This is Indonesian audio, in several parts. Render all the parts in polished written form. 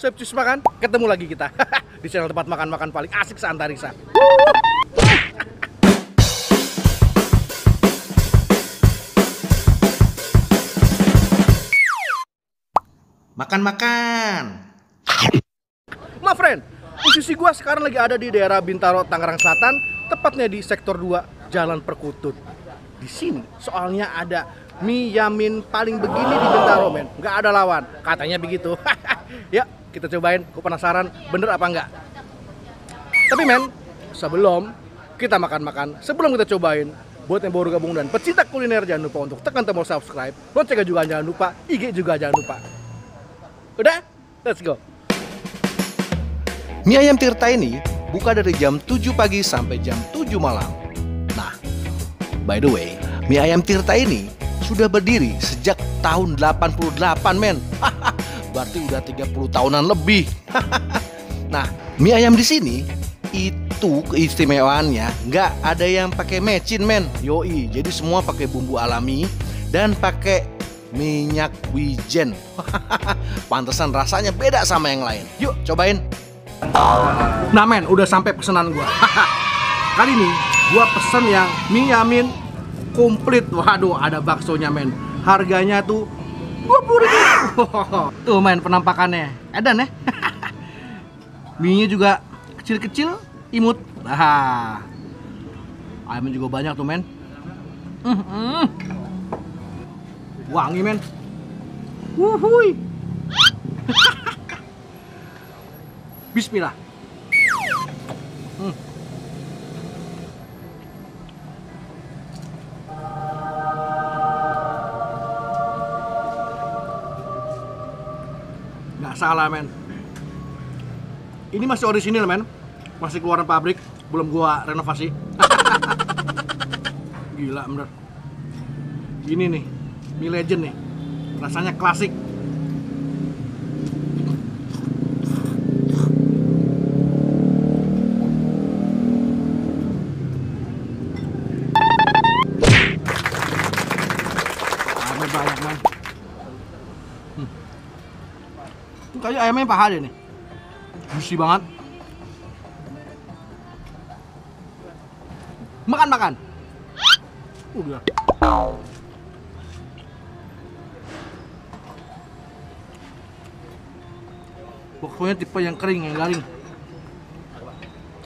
Chef Cus Makan, ketemu lagi kita di channel tempat makan-makan paling asik se-Antariksa. Makan-makan. My friend, posisi gua sekarang lagi ada di daerah Bintaro, Tangerang Selatan, tepatnya di sektor 2, Jalan Perkutut. Di sini soalnya ada mie yamin paling begini di Bintaro, men. Nggak ada lawan, katanya begitu. Ya, kita cobain. Gua penasaran bener apa enggak. Tapi men, sebelum kita makan-makan, sebelum kita cobain, buat yang baru gabung dan pecinta kuliner, jangan lupa untuk tekan tombol subscribe, loncengnya juga jangan lupa, IG juga jangan lupa. Udah? Let's go. Mie ayam Tirta ini buka dari jam 7 pagi sampai jam 7 malam. Nah, by the way, mie ayam Tirta ini sudah berdiri sejak tahun 88, men. Berarti udah 30 tahunan lebih. Nah, mie ayam di sini itu keistimewaannya nggak ada yang pakai mecin, men. Yoi, jadi semua pakai bumbu alami dan pakai minyak wijen. Pantesan rasanya beda sama yang lain. Yuk cobain. Nah men, udah sampai pesanan gua. Kali ini gua pesen yang mie yamin komplit. Waduh, ada baksonya, men. Harganya tuh 20.000. Tuh men, penampakannya edan ya. Mie-nya juga kecil-kecil, imut. Nah, ayamnya juga banyak tuh, men. Wangi, men. Wuhui. Bismillah. Nggak salah, men. Ini masih orisinil, men. Masih keluaran pabrik, belum gua renovasi. Gila, bener. Ini nih, mie legend nih. Rasanya klasik. Banyak, man. Ini kayak ayamnya paha deh nih. Juicy banget. Makan. Udah. Baksonya tipe yang kering, yang garing.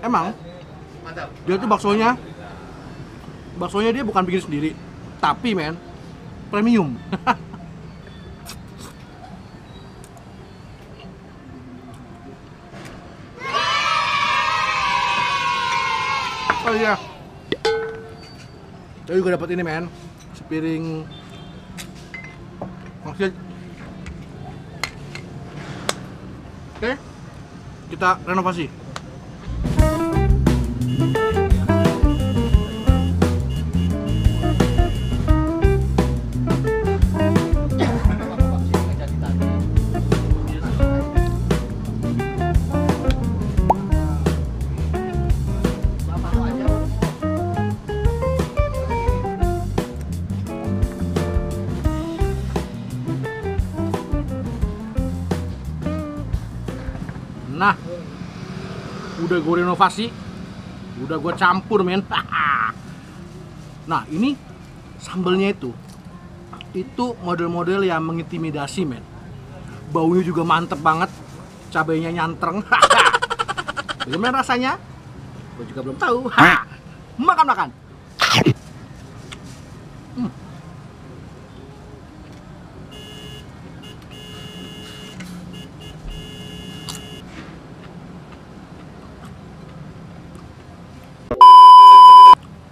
Emang dia tuh baksonya dia bukan bikin sendiri, tapi men premium. Oh iya, saya juga dapat ini, men, sepiring maksudnya. Oke, kita renovasi. Nah, udah gue renovasi, udah gue campur, men. Nah, ini sambelnya itu model-model yang mengintimidasi, men. Baunya juga mantep banget, cabenya nyantreng. Bagaimana rasanya? Gue juga belum tahu. Makan.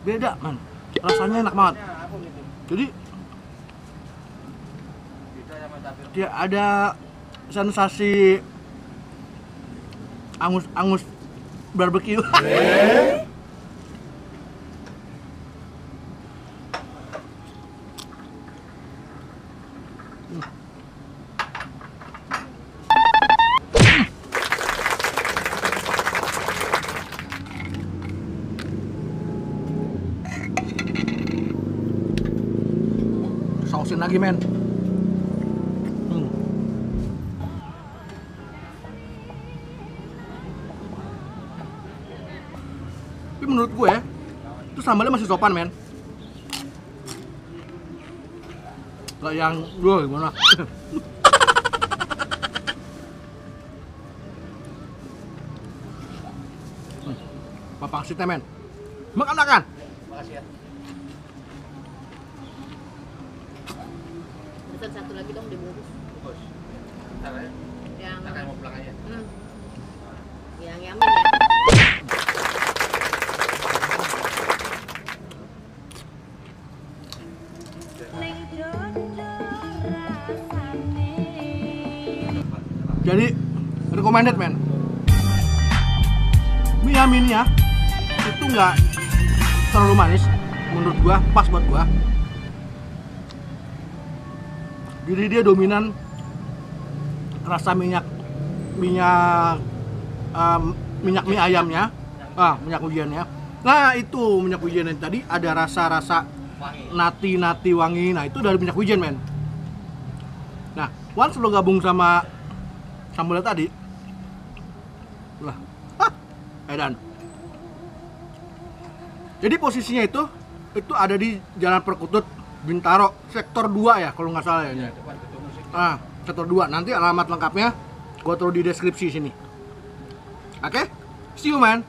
Beda, man, rasanya enak banget. Jadi dia ada sensasi angus barbecue. Sausin lagi, men. Tapi menurut gue itu sambalnya masih sopan, men. Gak yang gue gimana? Apa pangsitnya, men? Makan. Makasih ya. Pesan satu lagi dong dibungkus. Bos. Ntar ya. Yang Ntar mau pulang aja. Yang yamin ya. Jadi recommended, men. Mie Yaminnya itu nggak terlalu manis, menurut gua pas buat gua. Jadi dia dominan rasa minyak mie ayamnya, minyak wijennya. Nah itu minyak wijen yang tadi ada rasa nati wangi. Nah itu dari minyak wijen, men. Nah once lo gabung sama sambalnya tadi, lah, edan. Jadi posisinya itu ada di Jalan Perkutut Bintaro sektor 2 ya kalau nggak salah ya. Sektor 2. Nanti alamat lengkapnya gua taruh di deskripsi sini. Oke? See you, man.